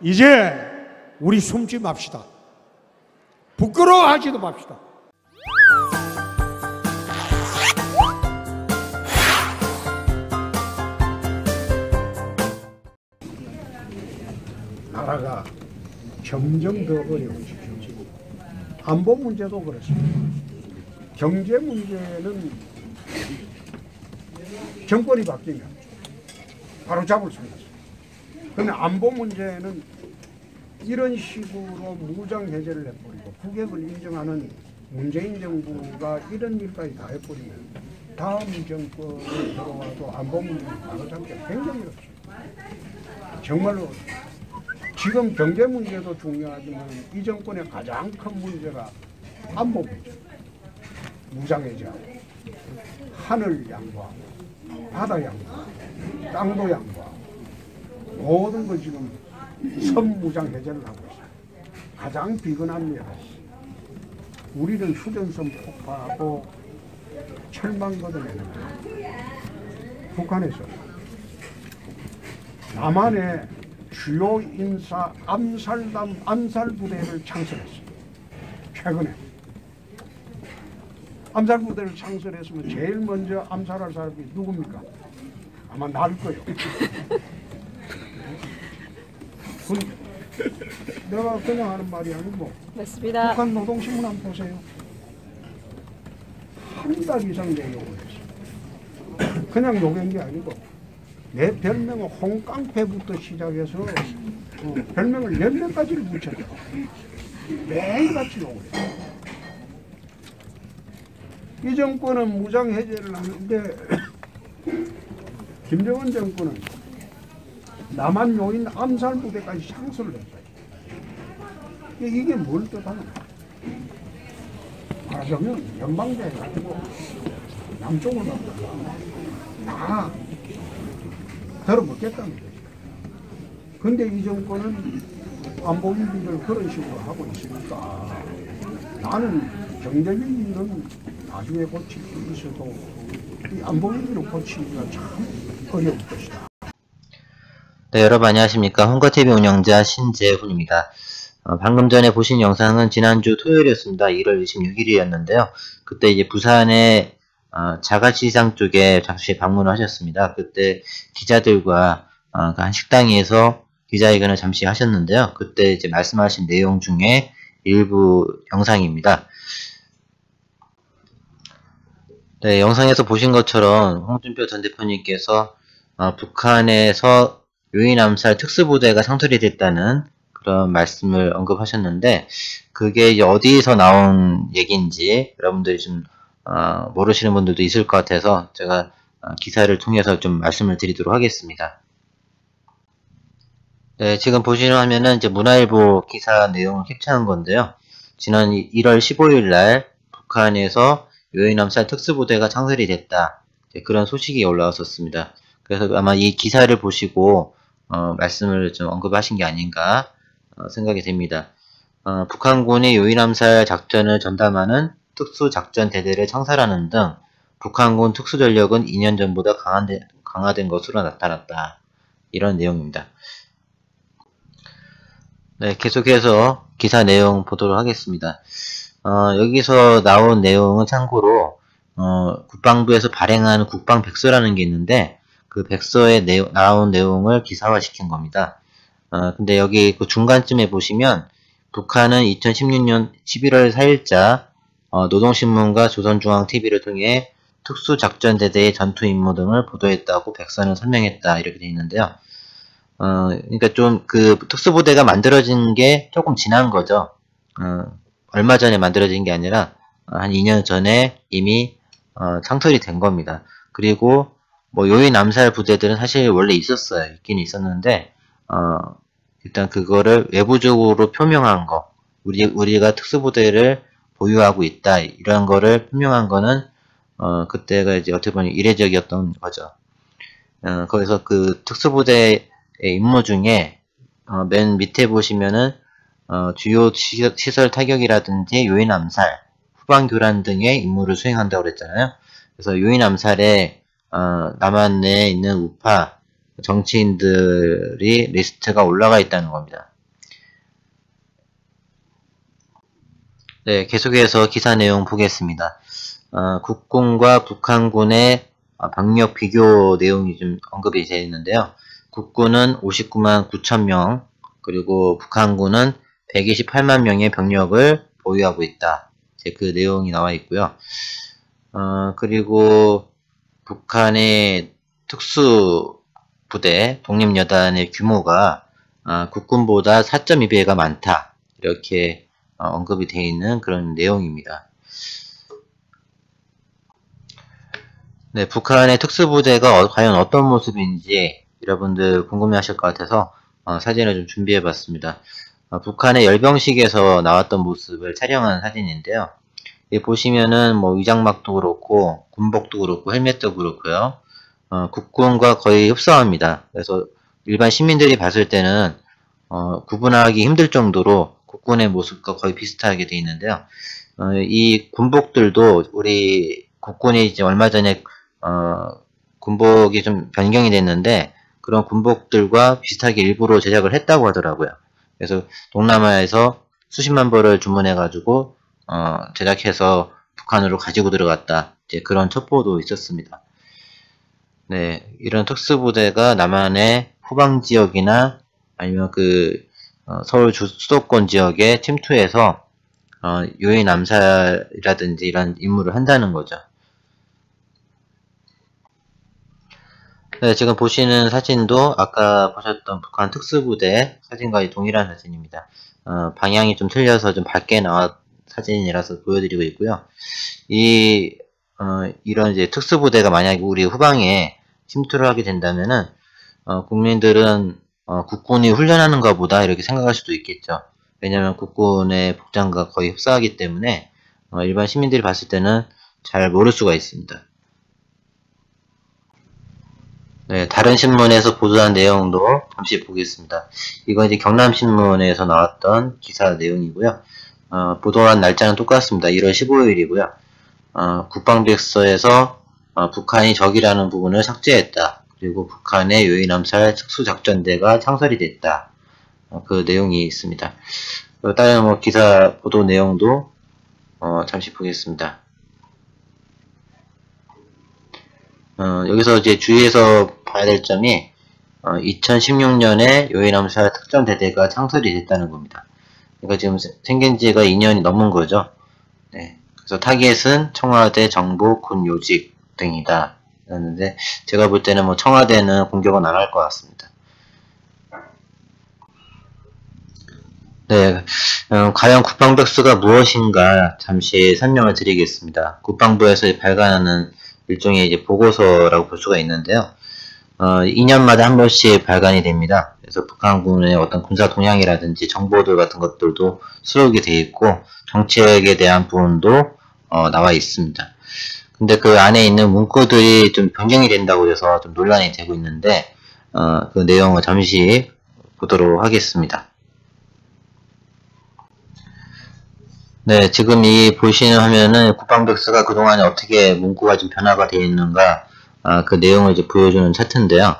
이제 우리 숨지 맙시다. 부끄러워하지도 맙시다. 나라가 점점 더 어려워지죠. 안보 문제도 그렇습니다. 경제 문제는 정권이 바뀌면 바로 잡을 수가 있어요. 그런데 안보 문제는 이런 식으로 무장 해제를 해버리고 국익을 인정하는 문재인 정부가 이런 일까지 다 해버리면 다음 정권이 들어와도 안보 문제를 바로 잡기가 굉장히 어렵습니다. 정말로 지금 경제 문제도 중요하지만 이 정권의 가장 큰 문제가 안보 문제, 무장 해제하고 하늘 양보하고 바다 양보하고 땅도 양보하고 모든 걸 지금 선무장 해제를 하고 있어요. 가장 비근합니다. 우리는 휴전선 폭파하고 철망 걷어내는 거예요. 북한에서 남한의 주요 인사 암살 부대를 창설했어요. 최근에 암살 부대를 창설했으면 제일 먼저 암살할 사람이 누굽니까? 아마 나일 거예요. 내가 그냥 하는 말이 아니고 맞습니다. 북한 노동신문 한번 보세요. 한 달 이상 내 욕을 했어요. 그냥 욕한 게 아니고 내 별명은 홍깡패부터 시작해서 별명을 몇몇 가지를 붙였죠. 매일같이 욕을 했어요. 이 정권은 무장 해제를 하는데 김정은 정권은 남한 요인 암살 부대까지 창설을 했어요. 이게 뭘 뜻하는 거야? 말하자면 연방제 가지고 남쪽을 다 들어먹겠다는 거죠. 근데 이 정권은 안보 위기를 그런 식으로 하고 있으니까 나는 경제적 위기는 나중에 고칠 수 있어도 이 안보 위기를 고치기가 참 어려울 것이다. 네, 여러분 안녕하십니까. 홍거TV 운영자 신재훈입니다. 방금 전에 보신 영상은 지난주 토요일이었습니다. 1월 26일이었는데요. 그때 이제 부산의 자가시장 쪽에 잠시 방문을 하셨습니다. 그때 기자들과 한 식당에서 기자회견을 잠시 하셨는데요. 그때 이제 말씀하신 내용 중에 일부 영상입니다. 네, 영상에서 보신 것처럼 홍준표 전 대표님께서 북한에서 요인 암살 특수부대가 창설이 됐다는 그런 말씀을 언급하셨는데, 그게 이제 어디서 나온 얘기인지 여러분들이 좀 모르시는 분들도 있을 것 같아서 제가 기사를 통해서 좀 말씀을 드리도록 하겠습니다. 네, 지금 보시는 화면은 이제 문화일보 기사 내용을 캡처한 건데요. 지난 1월 15일 날 북한에서 요인 암살 특수부대가 창설이 됐다, 그런 소식이 올라왔었습니다. 그래서 아마 이 기사를 보시고 말씀을 좀 언급하신 게 아닌가 생각이 됩니다. 북한군이 요인 암살 작전을 전담하는 특수작전 대대를 창설하는 등 북한군 특수전력은 2년 전보다 강화된 것으로 나타났다. 이런 내용입니다. 네, 계속해서 기사 내용 보도록 하겠습니다. 여기서 나온 내용은 참고로 국방부에서 발행한 국방백서라는 게 있는데, 그 백서에 나온 내용을 기사화시킨 겁니다. 근데 여기 그 중간쯤에 보시면 북한은 2016년 11월 4일자 노동신문과 조선중앙TV를 통해 특수작전대대의 전투 임무 등을 보도했다고 백서는 설명했다, 이렇게 되어 있는데요. 그러니까 좀 그 특수부대가 만들어진 게 조금 지난 거죠. 얼마 전에 만들어진 게 아니라 한 2년 전에 이미 창설이 된 겁니다. 그리고 뭐 요인 암살 부대들은 사실 원래 있었어요. 있긴 있었는데 일단 그거를 외부적으로 표명한 거, 우리가 특수부대를 보유하고 있다, 이런 거를 표명한 거는 그때가 이제 어떻게 보면 이례적이었던 거죠. 거기서 그 특수부대의 임무 중에 맨 밑에 보시면은 주요 시설 타격이라든지 요인 암살, 후방 교란 등의 임무를 수행한다고 그랬잖아요. 그래서 요인 암살에 남한 내에 있는 우파 정치인들이 리스트가 올라가 있다는 겁니다. 네, 계속해서 기사 내용 보겠습니다. 국군과 북한군의 병력 비교 내용이 좀 언급이 되어 있는데요. 국군은 59만 9천 명, 그리고 북한군은 128만 명의 병력을 보유하고 있다. 이제 그 내용이 나와 있고요. 그리고 북한의 특수부대, 독립여단의 규모가 국군보다 4.2배가 많다. 이렇게 언급이 되어 있는 그런 내용입니다. 네, 북한의 특수부대가 과연 어떤 모습인지 여러분들 궁금해하실 것 같아서 사진을 좀 준비해봤습니다. 북한의 열병식에서 나왔던 모습을 촬영한 사진인데요. 여기 보시면은 뭐 위장막도 그렇고 군복도 그렇고 헬멧도 그렇고요. 국군과 거의 흡사합니다. 그래서 일반 시민들이 봤을 때는 구분하기 힘들 정도로 국군의 모습과 거의 비슷하게 되어 있는데요. 이 군복들도 우리 국군이 이제 얼마 전에 군복이 좀 변경이 됐는데 그런 군복들과 비슷하게 일부러 제작을 했다고 하더라고요. 그래서 동남아에서 수십만 벌을 주문해가지고 제작해서 북한으로 가지고 들어갔다. 이제 그런 첩보도 있었습니다. 네, 이런 특수부대가 남한의 후방 지역이나 아니면 서울 수도권 지역에 침투해서 유인 암살이라든지 이런 임무를 한다는 거죠. 네, 지금 보시는 사진도 아까 보셨던 북한 특수부대 사진과 동일한 사진입니다. 방향이 좀 틀려서 좀 밝게 나온 사진이라서 보여드리고 있고요. 이런 이제 특수부대가 만약에 우리 후방에 침투를 하게 된다면은, 국민들은, 국군이 훈련하는 것보다 이렇게 생각할 수도 있겠죠. 왜냐면 국군의 복장과 거의 흡사하기 때문에, 일반 시민들이 봤을 때는 잘 모를 수가 있습니다. 네, 다른 신문에서 보도한 내용도 잠시 보겠습니다. 이건 이제 경남신문에서 나왔던 기사 내용이고요. 보도한 날짜는 똑같습니다. 1월 15일이고요. 국방백서에서 북한이 적이라는 부분을 삭제했다. 그리고 북한의 유인암살 특수작전대가 창설이 됐다. 그 내용이 있습니다. 다른 뭐 기사 보도 내용도 잠시 보겠습니다. 여기서 이제 주의해서 봐야 될 점이 2016년에 유인암살 특전대대가 창설이 됐다는 겁니다. 그러니까 지금 생긴 지가 2년이 넘은 거죠. 네. 그래서 타겟은 청와대, 정부, 군 요직 등이다. 그랬는데 제가 볼 때는 뭐 청와대는 공격은 안 할 것 같습니다. 네, 과연 국방백서가 무엇인가 잠시 설명을 드리겠습니다. 국방부에서 발간하는 일종의 이제 보고서라고 볼 수가 있는데요. 2년마다 한 번씩 발간이 됩니다. 그래서 북한군의 어떤 군사 동향이라든지 정보들 같은 것들도 수록이 되어 있고 정책에 대한 부분도 나와 있습니다. 근데 그 안에 있는 문구들이 좀 변경이 된다고 해서 좀 논란이 되고 있는데 그 내용을 잠시 보도록 하겠습니다. 네, 지금 이 보시는 화면은 국방백서가 그동안에 어떻게 문구가 좀 변화가 되어 있는가 그 내용을 이제 보여주는 차트인데요.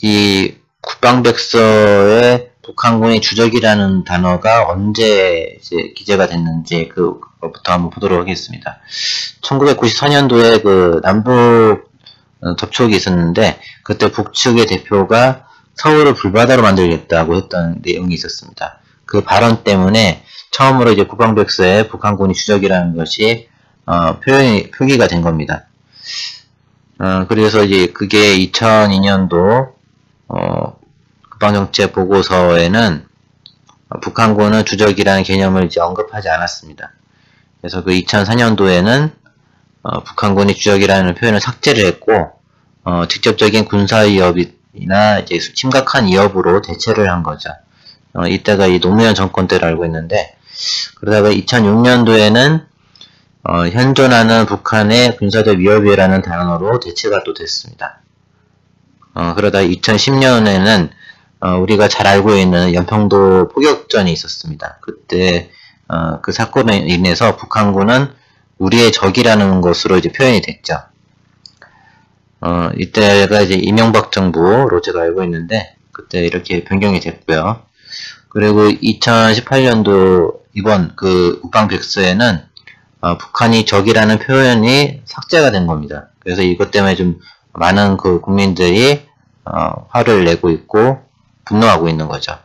이 국방백서에 북한군의 주적이라는 단어가 언제 이제 기재가 됐는지 그것부터 한번 보도록 하겠습니다. 1994년도에 그 남북 접촉이 있었는데 그때 북측의 대표가 서울을 불바다로 만들겠다고 했던 내용이 있었습니다. 그 발언 때문에 처음으로 이제 국방백서에 북한군이 주적이라는 것이 표기가 된 겁니다. 그래서 이제 그게 2002년도 국방정책 보고서에는 북한군은 주적이라는 개념을 이제 언급하지 않았습니다. 그래서 그 2004년도에는 북한군이 주적이라는 표현을 삭제를 했고 직접적인 군사 위협이나 이제 심각한 위협으로 대체를 한 거죠. 이때가 이 노무현 정권 때를 알고 있는데 그러다가 2006년도에는 현존하는 북한의 군사적 위협이라는 단어로 대체가 또 됐습니다. 그러다 2010년에는 우리가 잘 알고 있는 연평도 포격전이 있었습니다. 그때 그 사건에 인해서 북한군은 우리의 적이라는 것으로 이제 표현이 됐죠. 이때가 이제 이명박 정부로 제가 알고 있는데 그때 이렇게 변경이 됐고요. 그리고 2018년도 이번 그 국방백서에는 북한이 적이라는 표현이 삭제가 된 겁니다. 그래서 이것 때문에 좀 많은 그 국민들이 화를 내고 있고 분노하고 있는 거죠.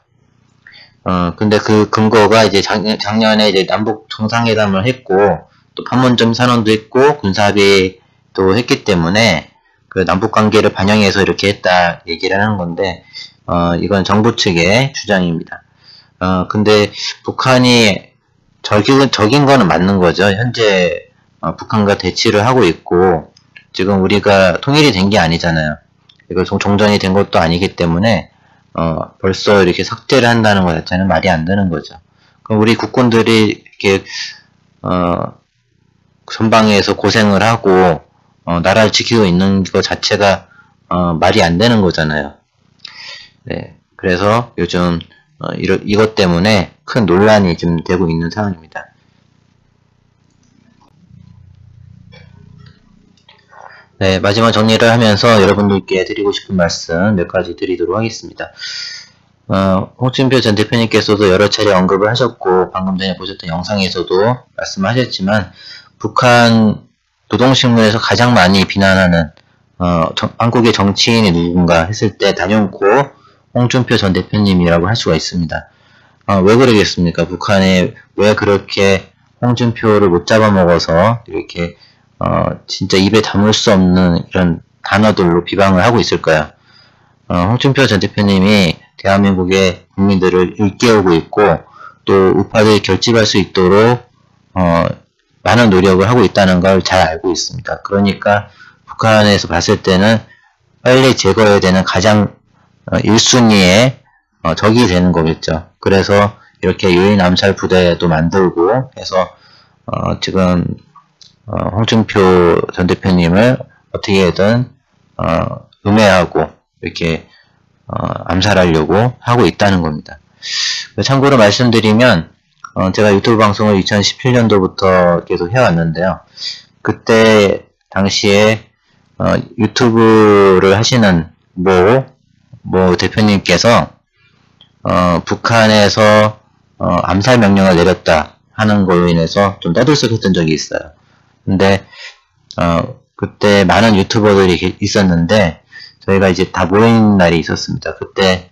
근데 그 근거가 이제 작년에 이제 남북 정상회담을 했고 또 판문점 선언도 했고 군사합의도 했기 때문에 그 남북 관계를 반영해서 이렇게 했다 얘기를 하는 건데 이건 정부 측의 주장입니다. 근데 북한이 적인 거는 맞는 거죠. 현재 북한과 대치를 하고 있고 지금 우리가 통일이 된 게 아니잖아요. 이거 종전이 된 것도 아니기 때문에 벌써 이렇게 삭제를 한다는 것 자체는 말이 안 되는 거죠. 그럼 우리 국군들이 이렇게 전방에서 고생을 하고 나라를 지키고 있는 것 자체가 말이 안 되는 거잖아요. 네, 그래서 요즘 이것 때문에 큰 논란이 좀 되고 있는 상황입니다. 네, 마지막 정리를 하면서 여러분들께 드리고 싶은 말씀 몇 가지 드리도록 하겠습니다. 홍준표 전 대표님께서도 여러 차례 언급을 하셨고 방금 전에 보셨던 영상에서도 말씀하셨지만 북한 노동신문에서 가장 많이 비난하는 한국의 정치인이 누군가 했을 때 단연코 홍준표 전 대표님이라고 할 수가 있습니다. 왜 그러겠습니까? 북한에 왜 그렇게 홍준표를 못 잡아먹어서 이렇게 진짜 입에 담을 수 없는 이런 단어들로 비방을 하고 있을까요? 홍준표 전 대표님이 대한민국의 국민들을 일깨우고 있고 또 우파들이 결집할 수 있도록 많은 노력을 하고 있다는 걸 잘 알고 있습니다. 그러니까 북한에서 봤을 때는 빨리 제거해야 되는 가장 1순위의 적이 되는 거겠죠. 그래서 이렇게 유인 암살 부대도 만들고 해서 지금 홍준표 전 대표님을 어떻게든 음해하고 이렇게 암살하려고 하고 있다는 겁니다. 참고로 말씀드리면 제가 유튜브 방송을 2017년도부터 계속 해왔는데요. 그때 당시에 유튜브를 하시는 모 대표님께서 북한에서 암살 명령을 내렸다 하는 걸로 인해서 좀 떠들썩했던 적이 있어요. 근데 그때 많은 유튜버들이 있었는데 저희가 이제 다 모인 날이 있었습니다. 그때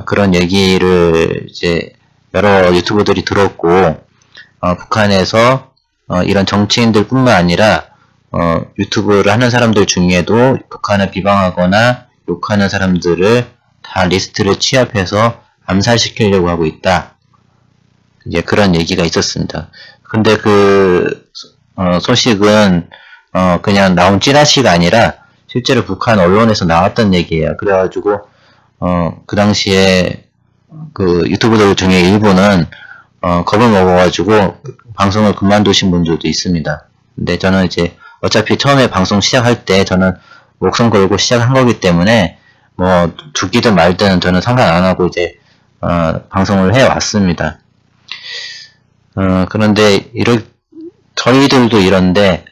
그런 얘기를 이제 여러 유튜버들이 들었고 북한에서 이런 정치인들 뿐만 아니라 유튜브를 하는 사람들 중에도 북한을 비방하거나 욕하는 사람들을 다 리스트를 취합해서 암살시키려고 하고 있다. 이제 그런 얘기가 있었습니다. 근데 그 소식은 그냥 나온 찌라시가 아니라 실제로 북한 언론에서 나왔던 얘기예요. 그래가지고 그 당시에 그 유튜브들 중에 일부는 겁을 먹어가지고 방송을 그만두신 분들도 있습니다. 근데 저는 이제 어차피 처음에 방송 시작할 때 저는 목숨 걸고 시작한 거기 때문에 뭐 죽기든 말든 저는 상관 안 하고 이제 방송을 해 왔습니다. 그런데 저희들도 이런데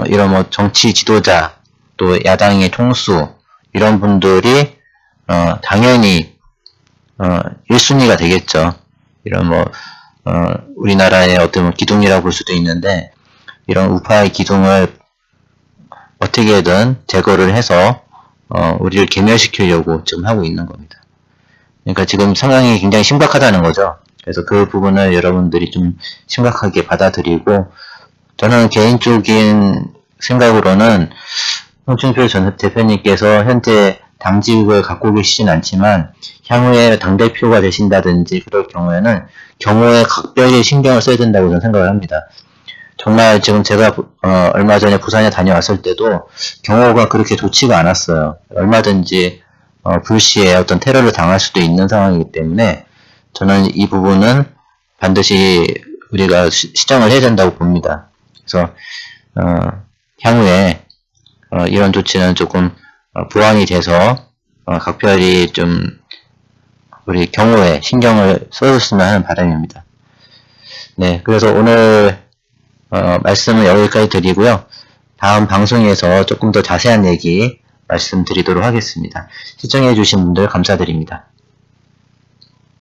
이런 뭐 정치 지도자 또 야당의 총수 이런 분들이 당연히 1순위가 되겠죠. 이런 뭐 우리나라의 어떤 기둥이라고 볼 수도 있는데 이런 우파의 기둥을 어떻게든 제거를 해서 우리를 괴멸시키려고 지금 하고 있는 겁니다. 그러니까 지금 상황이 굉장히 심각하다는 거죠. 그래서 그 부분을 여러분들이 좀 심각하게 받아들이고 저는 개인적인 생각으로는 홍준표 전 대표님께서 현재 당직을 갖고 계시진 않지만 향후에 당대표가 되신다든지 그럴 경우에는 경호에 각별히 신경을 써야 된다고 저는 생각을 합니다. 정말 지금 제가 얼마 전에 부산에 다녀왔을 때도 경호가 그렇게 좋지가 않았어요. 얼마든지 불시에 어떤 테러를 당할 수도 있는 상황이기 때문에 저는 이 부분은 반드시 우리가 시정을 해야 된다고 봅니다. 그래서 향후에 이런 조치는 조금 보완이 돼서 각별히 좀 우리 경호에 신경을 써줬으면 하는 바람입니다. 네, 그래서 오늘 말씀은 여기까지 드리고요. 다음 방송에서 조금 더 자세한 얘기 말씀드리도록 하겠습니다. 시청해주신 분들 감사드립니다.